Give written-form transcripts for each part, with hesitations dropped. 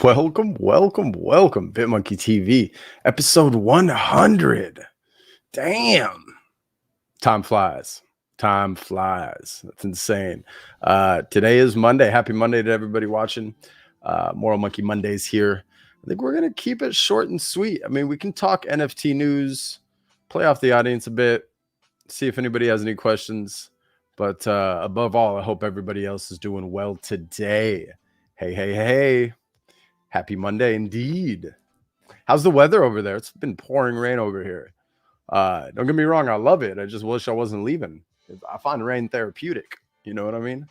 Welcome, BitmonkeyTV, episode 100. Damn, time flies. Time flies. That's insane. Today is Monday. Happy Monday to everybody watching. Moral Monkey Mondays here. I think we're gonna keep it short and sweet. I mean, we can talk NFT news, play off the audience a bit, see if anybody has any questions. But above all, I hope everybody else is doing well today. Hey. Happy Monday indeed. How's the weather over there? It's been pouring rain over here. Don't get me wrong, I love it. I just wish I wasn't leaving. I find rain therapeutic. You know what I mean?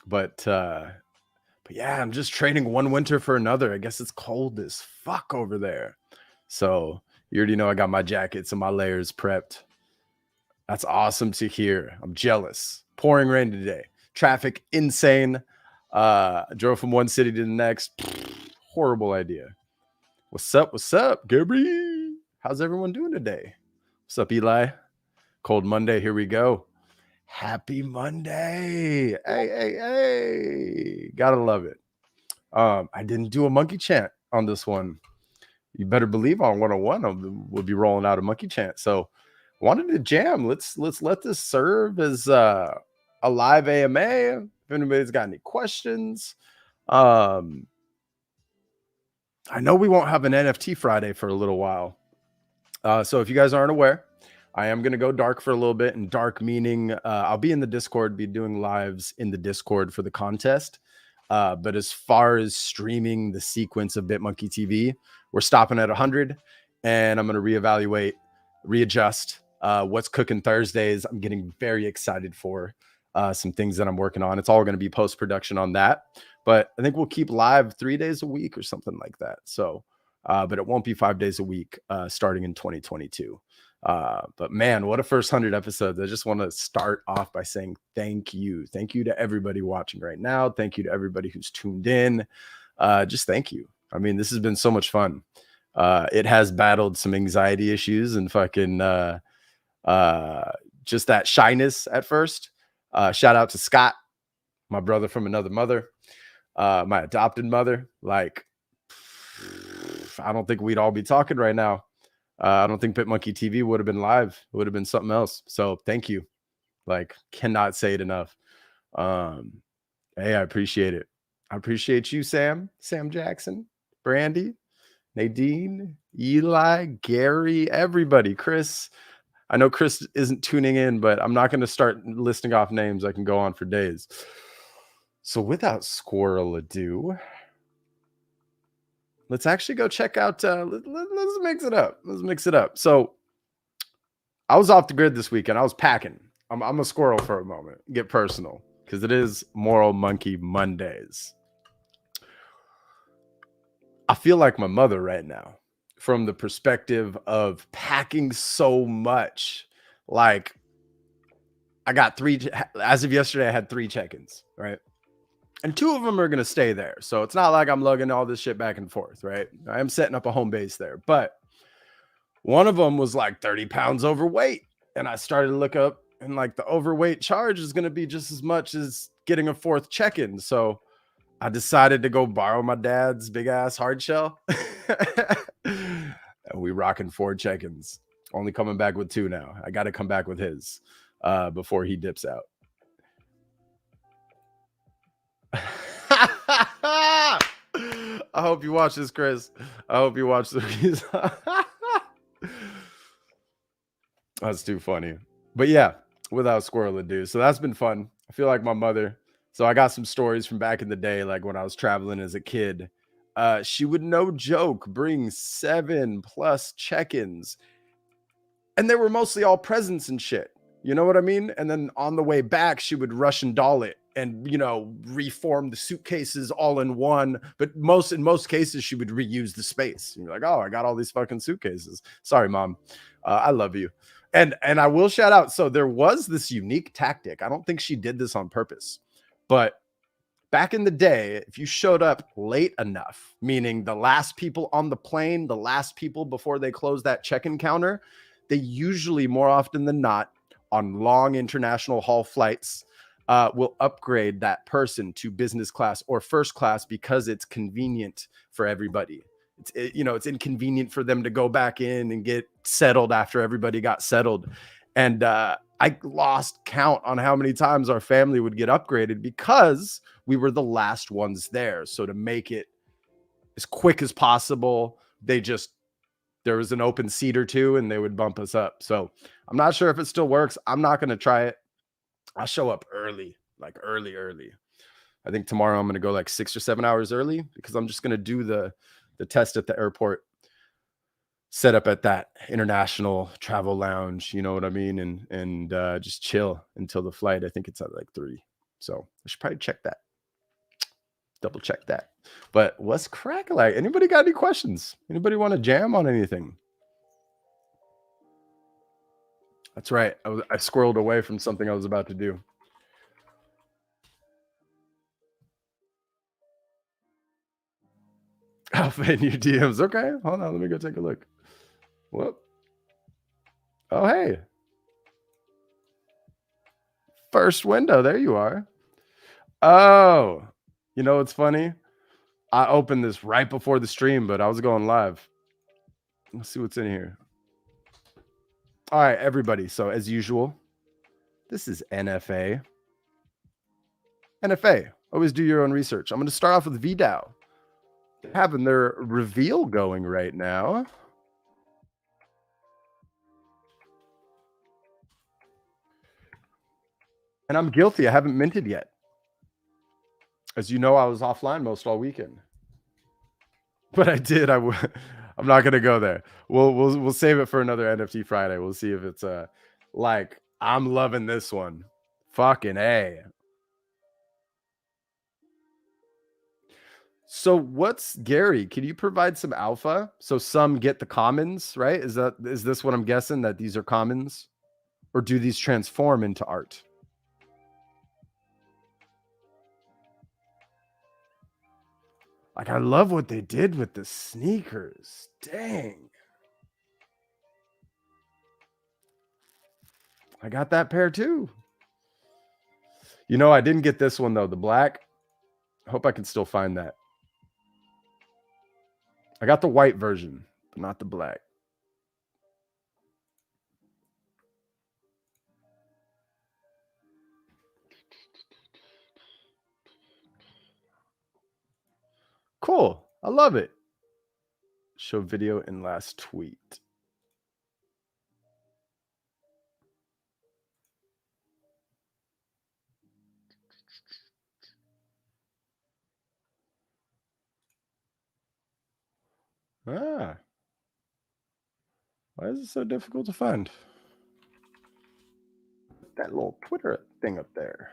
But yeah, I'm just trading one winter for another. I guess it's cold as fuck over there. So you already know I got my jackets and my layers prepped. That's awesome to hear. I'm jealous. Pouring rain today. Traffic insane. Drove from one city to the next. Horrible idea. What's up, Gabby? How's everyone doing today? What's up, Eli? Cold Monday, here we go. Happy Monday. Hey. Gotta love it. I didn't do a monkey chant on this one. You better believe on 101 we'll be rolling out a monkey chant. So wanted to jam. Let's let this serve as a live AMA. If anybody's got any questions. I know we won't have an NFT Friday for a little while. So if you guys aren't aware, I am going to go dark for a little bit. And dark meaning I'll be in the Discord, be doing lives in the Discord for the contest. But as far as streaming the sequence of BitmonkeyTV, we're stopping at 100. And I'm going to reevaluate, readjust what's cooking Thursdays. I'm getting very excited for some things that I'm working on. It's all going to be post-production on that. But I think we'll keep live 3 days a week or something like that. So, but it won't be 5 days a week starting in 2022. But man, what a first 100 episodes. I just want to start off by saying thank you. Thank you to everybody watching right now. Thank you to everybody who's tuned in. Just thank you. I mean, this has been so much fun. It has battled some anxiety issues and fucking just that shyness at first. Shout out to Scott, my brother from another mother, my adopted mother. Like, I don't think we'd all be talking right now. I don't think BitmonkeyTV would have been live. It would have been something else. So thank you. Like, cannot say it enough. Hey, I appreciate it. I appreciate you, Sam Jackson, Brandy, Nadine, Eli, Gary, everybody, Chris. I know Chris isn't tuning in, but I'm not going to start listing off names. I can go on for days. So without squirrel ado, let's actually go check out. Let's mix it up. Let's mix it up. So I was off the grid this weekend. I was packing. I'm a squirrel for a moment. Get personal because it is Moral Monkey Mondays. I feel like my mother right now, from the perspective of packing so much. Like, I got as of yesterday, I had 3 check-ins, right? And 2 of them are going to stay there. So it's not like I'm lugging all this shit back and forth, right? I am setting up a home base there. But one of them was like 30 pounds overweight. And I started to look up and like the overweight charge is going to be just as much as getting a 4th check-in. So I decided to go borrow my dad's big ass hard shell. And we rocking 4 check-ins. Only coming back with 2 now. I got to come back with his before he dips out. I hope you watch this, Chris. I hope you watch this. That's too funny. But yeah, without squirrel ado. So that's been fun. I feel like my mother. So I got some stories from back in the day, like when I was traveling as a kid. She would, no joke, bring 7+ check-ins. And they were mostly all presents and shit. You know what I mean? And then on the way back, she would Russian doll it and, you know, reform the suitcases all in one. But in most cases, she would reuse the space. You're like, oh, I got all these fucking suitcases. Sorry, Mom. I love you. And I will shout out. So there was this unique tactic. I don't think she did this on purpose. But back in the day, if you showed up late enough, meaning the last people on the plane, the last people before they closed that check-in counter, they usually, more often than not, on long international haul flights, will upgrade that person to business class or first class because it's convenient for everybody. It's inconvenient for them to go back in and get settled after everybody got settled. And I lost count on how many times our family would get upgraded because we were the last ones there. So to make it as quick as possible, there was an open seat or two and they would bump us up. So I'm not sure if it still works. I'm not going to try it. I'll show up early, like early. I think tomorrow I'm going to go like 6 or 7 hours early because I'm just going to do the test at the airport, set up at that international travel lounge, you know what I mean? And just chill until the flight. I think it's at like 3. So I should probably check that. Double check that. But what's crack like? Anybody got any questions? Anybody want to jam on anything? That's right. I squirreled away from something I was about to do. Alpha in your DMs. Okay, hold on. Let me go take a look. Whoop. Oh, hey. First window. There you are. Oh, you know what's funny? I opened this right before the stream, but I was going live. Let's see what's in here. All right, everybody. So as usual, this is NFA. NFA. Always do your own research. I'm going to start off with VDAO. They're having their reveal going right now. And I'm guilty. I haven't minted yet. As you know, I was offline most all weekend. But I did. I'm not gonna go there. We'll save it for another NFT Friday. We'll see if it's like I'm loving this one. Fucking A. So what's Gary? Can you provide some alpha? So some get the commons, right? Is this what I'm guessing, that these are commons? Or do these transform into art? Like, I love what they did with the sneakers. Dang. I got that pair too. You know, I didn't get this one though, the black. I hope I can still find that. I got the white version, but not the black. Cool. I love it. Show video in last tweet. Ah. Why is it so difficult to find? That little Twitter thing up there.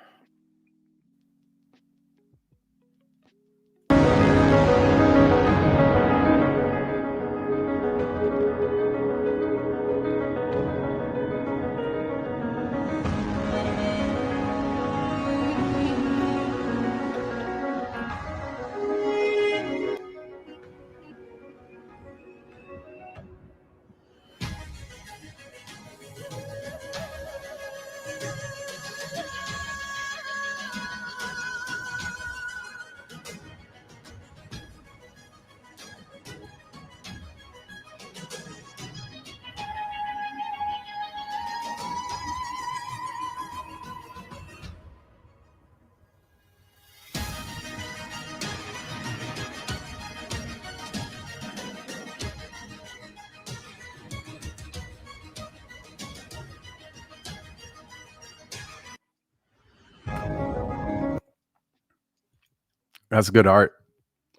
That's good art.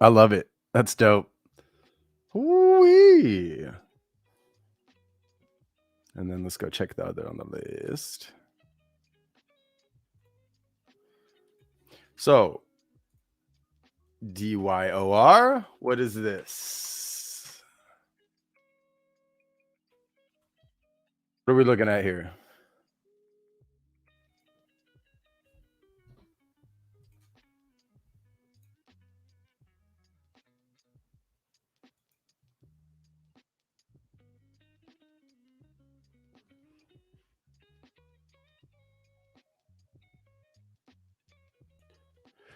I love it. That's dope. Woo-wee. And then let's go check the other on the list. So, DYOR, what is this? What are we looking at here?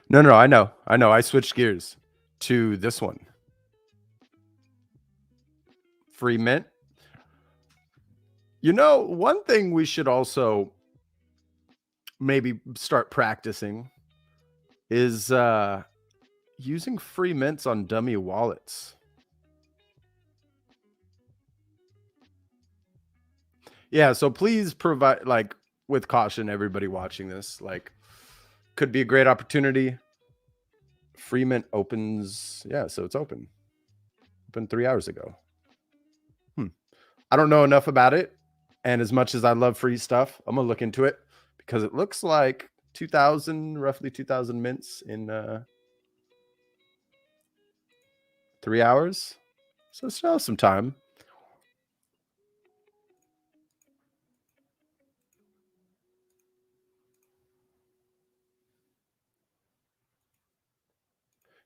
No, I know. I switched gears to this one. Free mint. You know, one thing we should also maybe start practicing is using free mints on dummy wallets. Yeah, so please provide, like, with caution, everybody watching this, like, could be a great opportunity. Free mint opens, yeah, so it's open 3 hours ago. I don't know enough about it, and as much as I love free stuff, I'm gonna look into it because it looks like 2,000, roughly 2,000 mints in 3 hours, so still some time.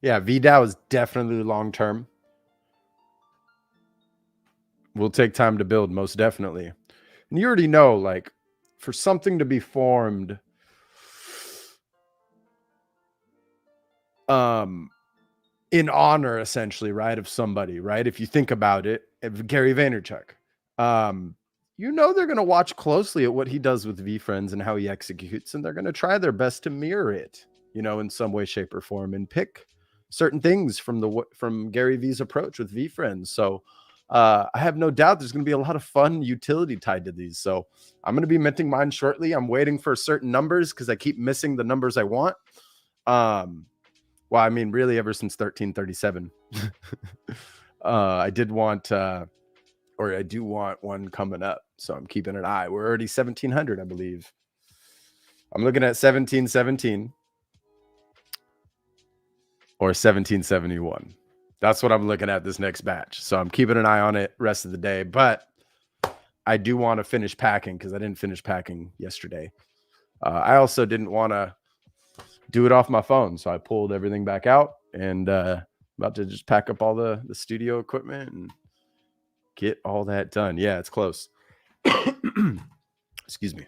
Yeah, VDAO is definitely long term. Will take time to build, most definitely. And you already know, like, for something to be formed, in honor, essentially, right, of somebody, right? If you think about it, if Gary Vaynerchuk, you know, they're going to watch closely at what he does with VFriends and how he executes, and they're going to try their best to mirror it, you know, in some way, shape, or form, and pick certain things from Gary V's approach with VFriends. So I have no doubt there's going to be a lot of fun utility tied to these. So I'm going to be minting mine shortly. I'm waiting for certain numbers because I keep missing the numbers I want. Well, I mean, really, ever since 1337, I did want, or I do want one coming up. So I'm keeping an eye. We're already 1,700, I believe. I'm looking at 1717 or 1771. That's what I'm looking at this next batch. So I'm keeping an eye on it rest of the day. But I do want to finish packing because I didn't finish packing yesterday. I also didn't want to do it off my phone, so I pulled everything back out and about to just pack up all the studio equipment and get all that done. Yeah, it's close. Excuse me.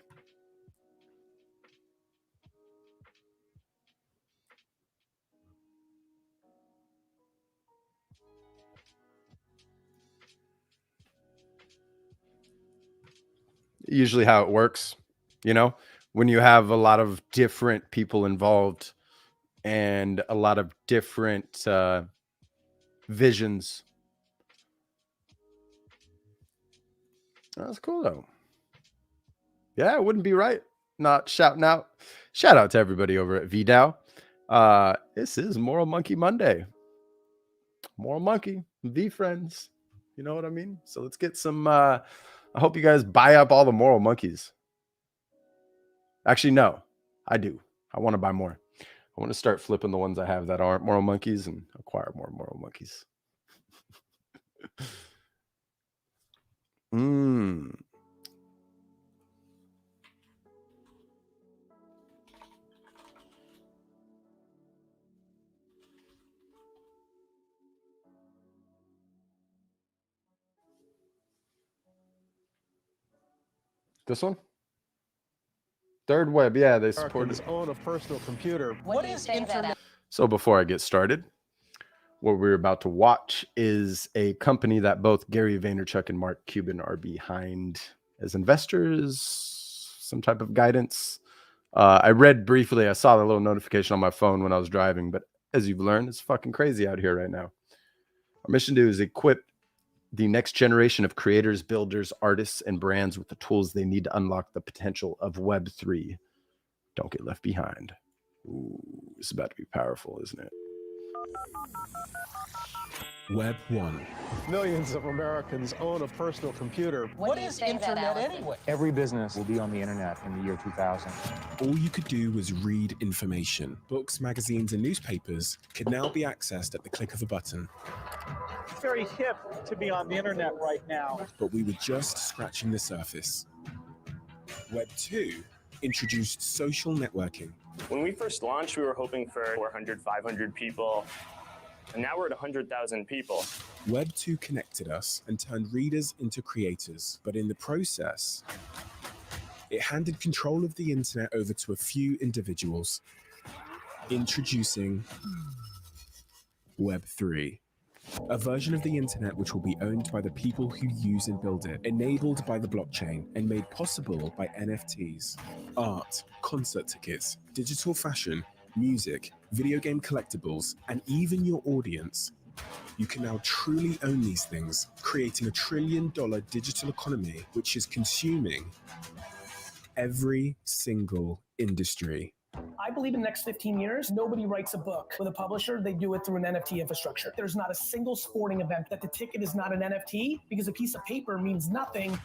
Usually how it works, you know, when you have a lot of different people involved and a lot of different visions. That's cool though. Yeah, it wouldn't be right not shouting out. Shout out to everybody over at VDAO. This is Moral Monkey Monday. Moral Monkey, VFriends. You know what I mean? So let's get some. I hope you guys buy up all the Moral Monkeys. Actually, no, I do. I want to buy more. I want to start flipping the ones I have that aren't Moral Monkeys and acquire more Moral Monkeys. This one? Third Web, yeah, they support it. Own a personal computer. What is internet? So before I get started, what we're about to watch is a company that both Gary Vaynerchuk and Mark Cuban are behind as investors, some type of guidance. I read briefly, I saw the little notification on my phone when I was driving, but as you've learned, it's fucking crazy out here right now. Our mission to do is equip the next generation of creators, builders, artists, and brands with the tools they need to unlock the potential of Web3. Don't get left behind. Ooh, it's about to be powerful, isn't it? Web 1. Millions of Americans own a personal computer. What is internet anyway? Every business will be on the internet in the year 2000. All you could do was read information. Books, magazines, and newspapers could now be accessed at the click of a button. It's very hip to be on the internet right now. But we were just scratching the surface. Web 2 introduced social networking. When we first launched, we were hoping for 400, 500 people. And now we're at 100,000 people. Web 2 connected us and turned readers into creators. But in the process, it handed control of the internet over to a few individuals. Introducing Web3. A version of the internet which will be owned by the people who use and build it, enabled by the blockchain, and made possible by NFTs. Art, concert tickets, digital fashion, music, video game collectibles, and even your audience. You can now truly own these things, creating $1 trillion digital economy which is consuming every single industry. I believe in the next 15 years, nobody writes a book with a publisher. They do it through an NFT infrastructure. There's not a single sporting event that the ticket is not an NFT, because a piece of paper means nothing.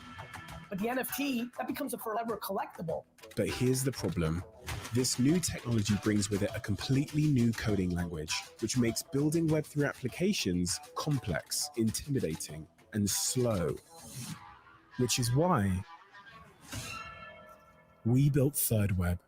But the NFT, that becomes a forever collectible. But here's the problem. This new technology brings with it a completely new coding language, which makes building Web3 applications complex, intimidating, and slow. Which is why we built ThirdWeb.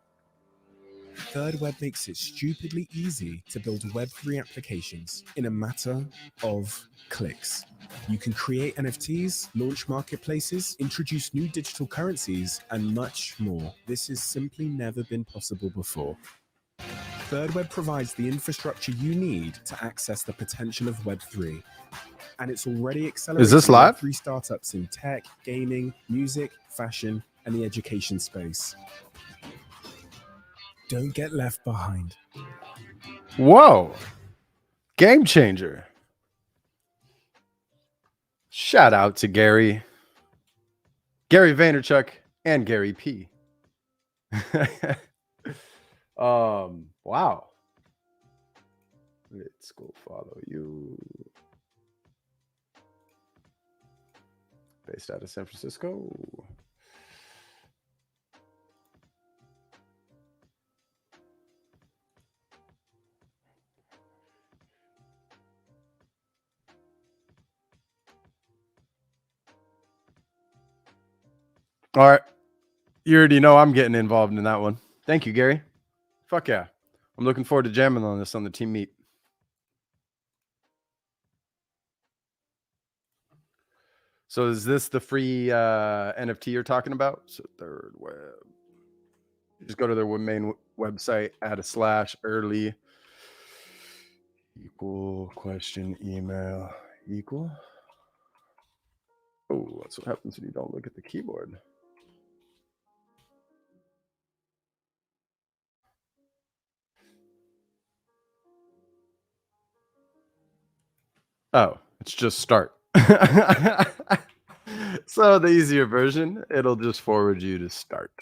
ThirdWeb makes it stupidly easy to build Web3 applications in a matter of clicks. You can create NFTs, launch marketplaces, introduce new digital currencies, and much more. This has simply never been possible before. ThirdWeb provides the infrastructure you need to access the potential of Web3. And it's already accelerating Is this live? Web3 startups in tech, gaming, music, fashion, and the education space. Don't get left behind. Whoa. Game changer. Shout out to Gary Vaynerchuk and Gary P. Wow. Let's go follow you. Based out of San Francisco. All right. You already know I'm getting involved in that one. Thank you, Gary. Fuck yeah. I'm looking forward to jamming on this on the team meet. So is this the free NFT you're talking about? So ThirdWeb. Just go to their main website, add a / early equal question email equal. Oh, that's what happens when you don't look at the keyboard. Oh, it's just start. So the easier version, it'll just forward you to start.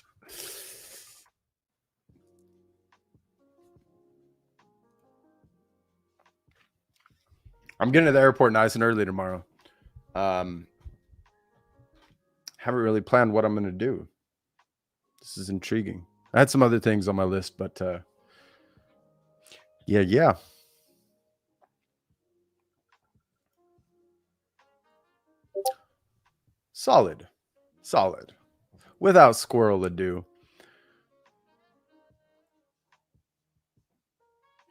I'm getting to the airport nice and early tomorrow. Haven't really planned what I'm going to do. This is intriguing. I had some other things on my list, but yeah. Solid. Without squirrel ado.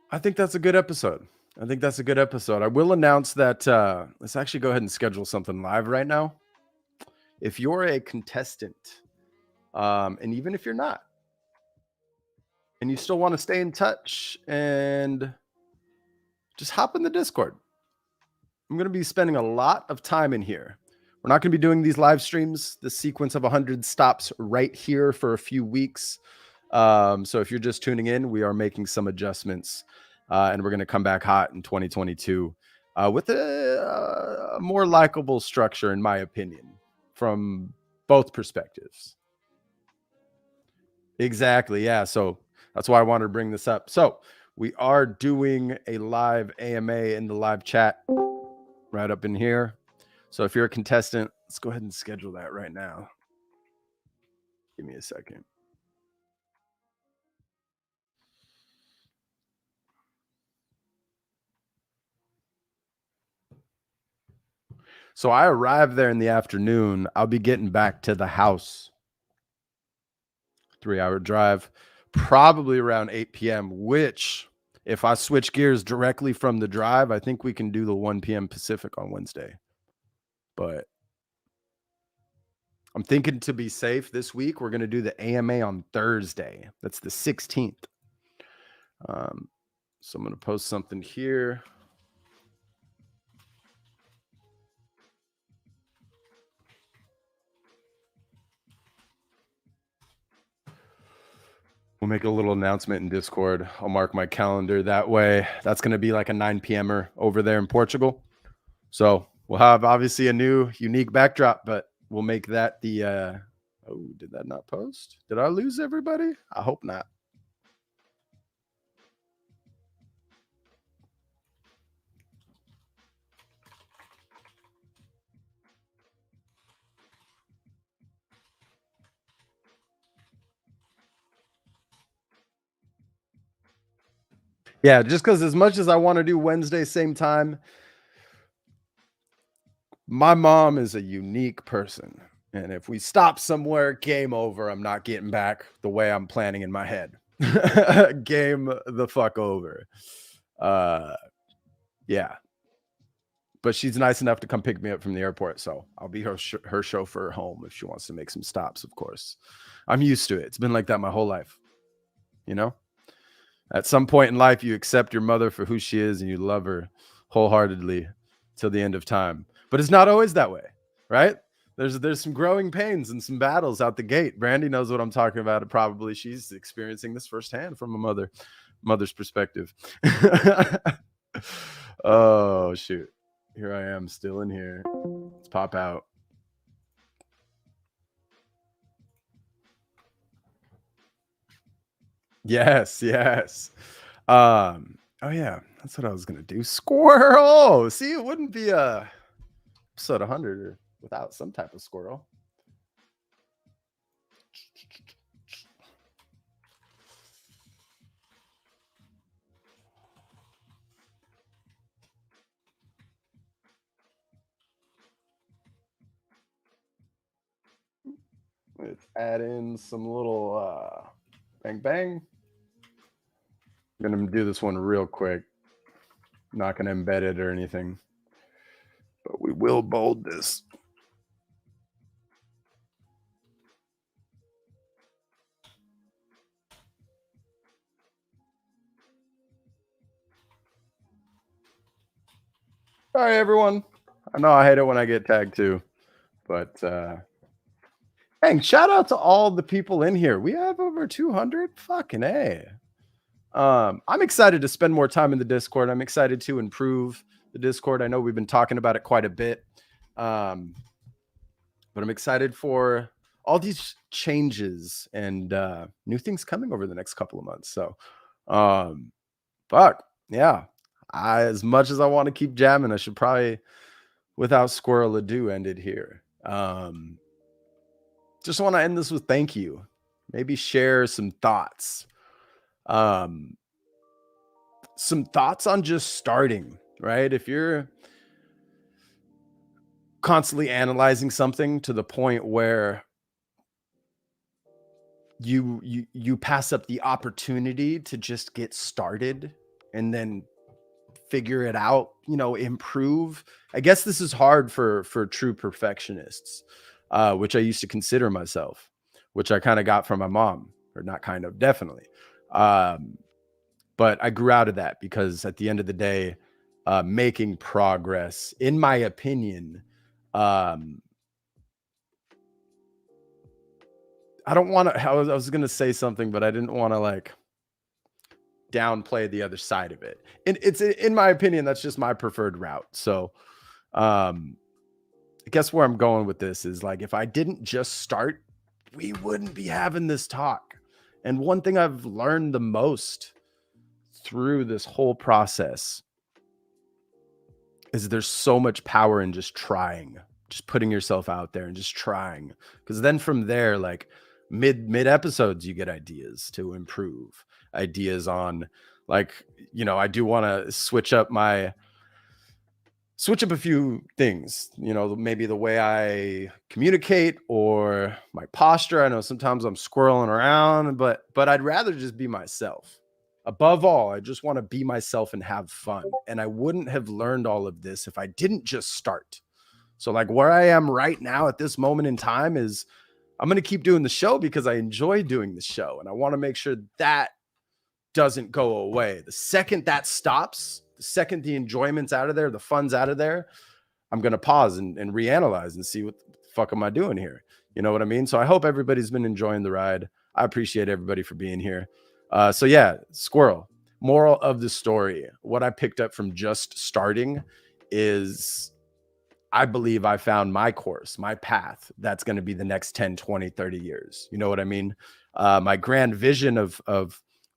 I think that's a good episode. I will announce that let's actually go ahead and schedule something live right now. If you're a contestant, and even if you're not, and you still want to stay in touch and just hop in the Discord. I'm going to be spending a lot of time in here. We're not going to be doing these live streams. The sequence of 100 stops right here for a few weeks. So if you're just tuning in, we are making some adjustments, and we're going to come back hot in 2022 with a more likable structure, in my opinion, from both perspectives. Exactly. Yeah. So that's why I wanted to bring this up. So we are doing a live AMA in the live chat right up in here. So if you're a contestant, let's go ahead and schedule that right now. Give me a second. So I arrive there in the afternoon. I'll be getting back to the house. 3-hour drive, probably around 8 p.m., which if I switch gears directly from the drive, I think we can do the 1 p.m. Pacific on Wednesday. But I'm thinking to be safe this week, we're going to do the AMA on Thursday. That's the 16th. So I'm going to post something here. We'll make a little announcement in Discord. I'll mark my calendar that way. That's going to be like a 9 p.m.er over there in Portugal. So we'll have obviously a new unique backdrop, but we'll make that the oh, did that not post? Did I lose everybody? I hope not. Yeah, just because as much as I want to do Wednesday same time, my mom is a unique person. And if we stop somewhere, game over. I'm not getting back the way I'm planning in my head. Game the fuck over. Yeah. But she's nice enough to come pick me up from the airport. So I'll be her chauffeur home if she wants to make some stops, of course. I'm used to it. It's been like that my whole life. You know? At some point in life, you accept your mother for who she is and you love her wholeheartedly till the end of time. But it's not always that way, right? There's some growing pains and some battles out the gate. Brandy knows what I'm talking about. Probably she's experiencing this firsthand from a mother's perspective. Oh, shoot. Here I am still in here. Let's pop out. Yes. Oh yeah, that's what I was gonna do. Squirrel. See, it wouldn't be a episode 100 without some type of squirrel. Let's add in some little bang bang. I'm gonna do this one real quick. Not gonna embed it or anything, but we will bold this. All right, everyone. I know I hate it when I get tagged too, but dang, shout out to all the people in here. We have over 200. Fucking A. I'm excited to spend more time in the Discord. I'm excited to improve the Discord. I know we've been talking about it quite a bit. But I'm excited for all these changes and new things coming over the next couple of months. So, fuck. Yeah. As much as I want to keep jamming, I should probably, without squirrel ado, end it here. Just want to end this with thank you. Maybe share some thoughts. Some thoughts on just starting, right? If you're constantly analyzing something to the point where you pass up the opportunity to just get started and then figure it out, improve. I guess this is hard for true perfectionists, which I used to consider myself, which I kind of got from my mom, or not kind of, definitely. But I grew out of that because at the end of the day, making progress, in my opinion, I don't want to, I was going to say something, but I didn't want to like downplay the other side of it. And it's, in my opinion, that's just my preferred route. So I guess where I'm going with this is like, if I didn't just start, we wouldn't be having this talk. And one thing I've learned the most through this whole process is there's so much power in just trying, just putting yourself out there and just trying. Because then from there, like mid episodes, you get ideas to improve, ideas on like, I do want to switch up a few things, maybe the way I communicate or my posture. I know sometimes I'm squirreling around, but I'd rather just be myself. Above all, I just want to be myself and have fun. And I wouldn't have learned all of this if I didn't just start. So like where I am right now at this moment in time is I'm going to keep doing the show because I enjoy doing the show. And I want to make sure that doesn't go away. The second that stops, the second the enjoyment's out of there, the fun's out of there, I'm going to pause and reanalyze and see what the fuck am I doing here? You know what I mean? So I hope everybody's been enjoying the ride. I appreciate everybody for being here. So yeah, Squirrel, moral of the story. What I picked up from just starting is I believe I found my course, my path. That's going to be the next 10, 20, 30 years. You know what I mean? My grand vision of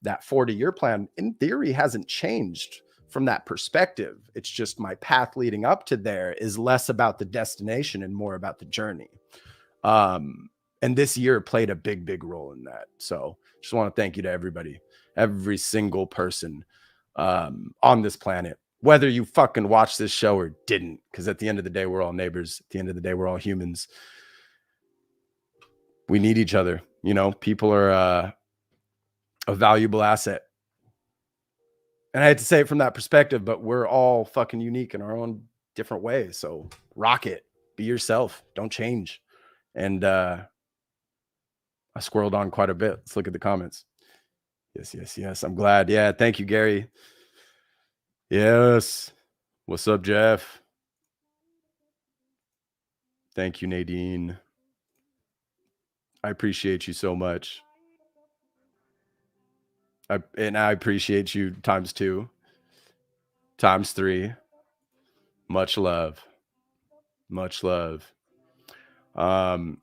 that 40-year plan in theory hasn't changed from that perspective. It's just my path leading up to there is less about the destination and more about the journey. And this year played a big role in that. So just want to thank you to everybody, every single person on this planet, whether you fucking watched this show or didn't, because at the end of the day, we're all neighbors. At the end of the day, we're all humans. We need each other. You know, people are a valuable asset. And I hate to say it from that perspective, but we're all fucking unique in our own different ways. So rock it. Be yourself. Don't change. And I squirreled on quite a bit. Let's look at the comments. Yes. I'm glad. Yeah. Thank you, Gary. Yes. What's up, Jeff? Thank you, Nadine. I appreciate you so much. And I appreciate you times 2, times 3. Much love. Much love. And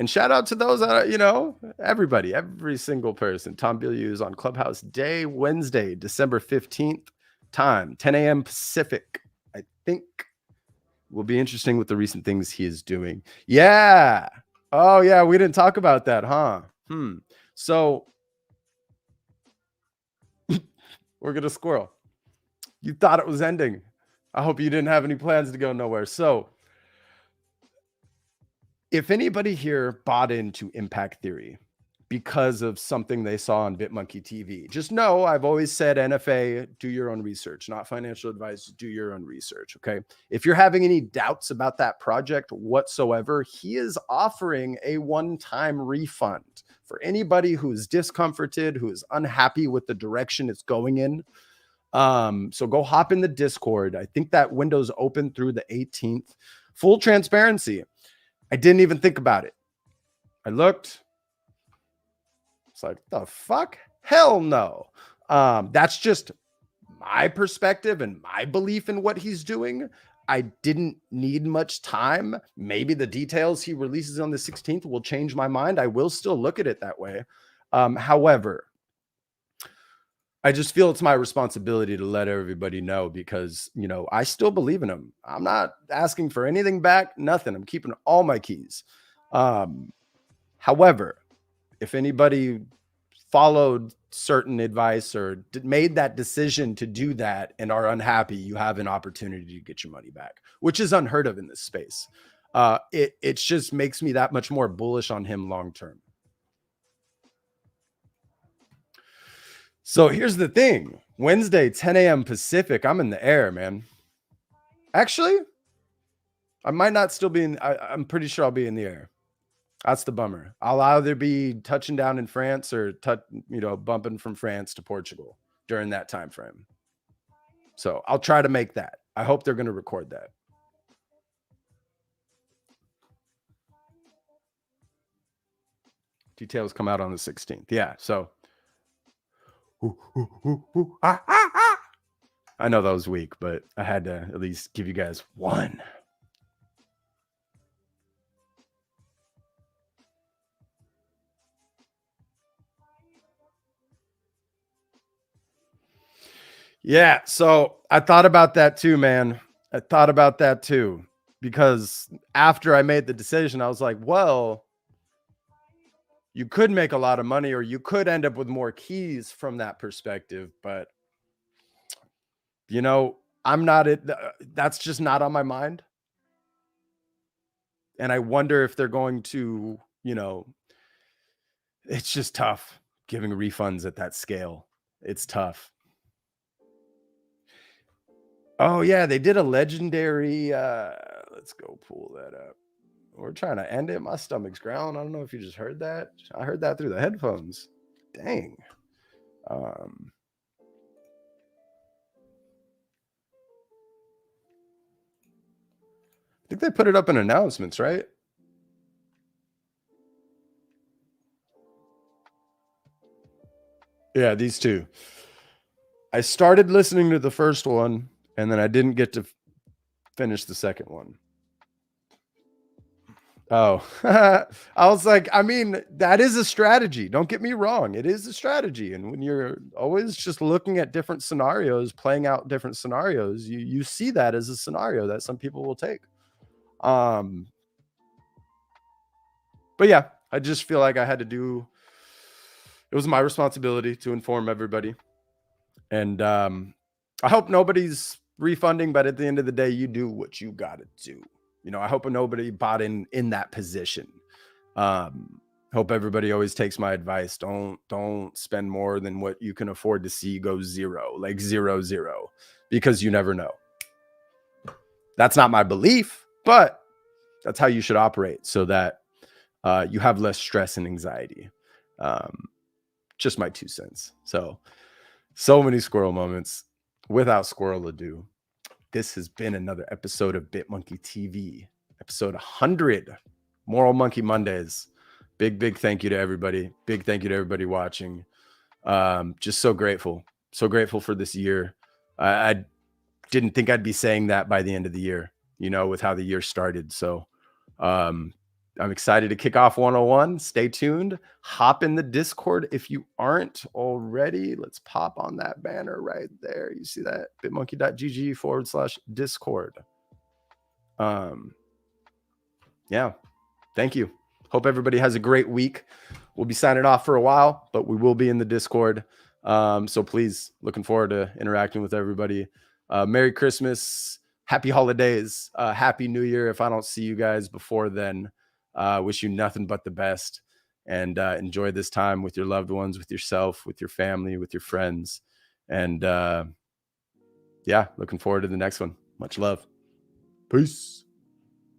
shout out to those, you know, everybody, every single person. Tom Bilyeu is on Clubhouse Day, Wednesday, December 15th, time, 10 a.m. Pacific. I think will be interesting with the recent things he is doing. Yeah. Oh, yeah. We didn't talk about that, huh? So we're going to squirrel. You thought it was ending. I hope you didn't have any plans to go nowhere. So if anybody here bought into impact theory because of something they saw on BitmonkeyTV, just know I've always said NFA, do your own research, not financial advice, do your own research, okay? If you're having any doubts about that project whatsoever, he is offering a one-time refund for anybody who is discomforted, who is unhappy with the direction it's going in. So go hop in the Discord. I think that window's open through the 18th. Full transparency. I didn't even think about it. I looked. It's like, the fuck? Hell no. That's just my perspective and my belief in what he's doing. I didn't need much time. Maybe the details he releases on the 16th will change my mind. I will still look at it that way. However, I just feel it's my responsibility to let everybody know because, you know, I still believe in him. I'm not asking for anything back, nothing. I'm keeping all my keys. However, if anybody followed certain advice or made that decision to do that and are unhappy, you have an opportunity to get your money back, which is unheard of in this space. It just makes me that much more bullish on him long-term. So here's the thing. Wednesday, 10 a.m. Pacific, I'm in the air, man. Actually, I might not still be in. I'm pretty sure I'll be in the air. That's the bummer. I'll either be touching down in France or bumping from France to Portugal during that time frame. So I'll try to make that. I hope they're going to record that. Details come out on the 16th. Yeah. So I know that was weak, but I had to at least give you guys one. Yeah, so I thought about that too, man. I thought about that too, because after I made the decision, I was like, well, you could make a lot of money or you could end up with more keys from that perspective. But, you know, that's just not on my mind. And I wonder if they're going to, you know, it's just tough giving refunds at that scale. It's tough. Oh, yeah, they did a legendary. Let's go pull that up. We're trying to end it. My stomach's growling. I don't know if you just heard that. I heard that through the headphones. Dang. I think they put it up in announcements, right? Yeah, these two. I started listening to the first one, and then I didn't get to finish the second one. Oh, I was like, I mean, that is a strategy. Don't get me wrong. It is a strategy. And when you're always just looking at different scenarios, playing out different scenarios, you see that as a scenario that some people will take. But yeah, I just feel like I had to do, it was my responsibility to inform everybody. And I hope nobody's refunding, but at the end of the day, you do what you got to do. You know, I hope nobody bought in that position. Hope everybody always takes my advice. Don't spend more than what you can afford to see go zero, like 0, because you never know. That's not my belief, but that's how you should operate so that you have less stress and anxiety. Just my 2 cents. So many squirrel moments. Without squirrel ado, this has been another episode of BitmonkeyTV, episode 100, Moral Monkey Mondays. Big thank you to everybody. Big thank you to everybody watching. Just so grateful for this year. I didn't think I'd be saying that by the end of the year, you know, with how the year started. So I'm excited to kick off 101. Stay tuned. Hop in the Discord if you aren't already. Let's pop on that banner right there. You see that? bitmonkey.gg/Discord. Yeah. Thank you. Hope everybody has a great week. We'll be signing off for a while, but we will be in the Discord. So please, looking forward to interacting with everybody. Merry Christmas. Happy holidays. Happy New Year. If I don't see you guys before then, wish you nothing but the best, and enjoy this time with your loved ones, with yourself, with your family, with your friends. And yeah, looking forward to the next one. Much love. Peace.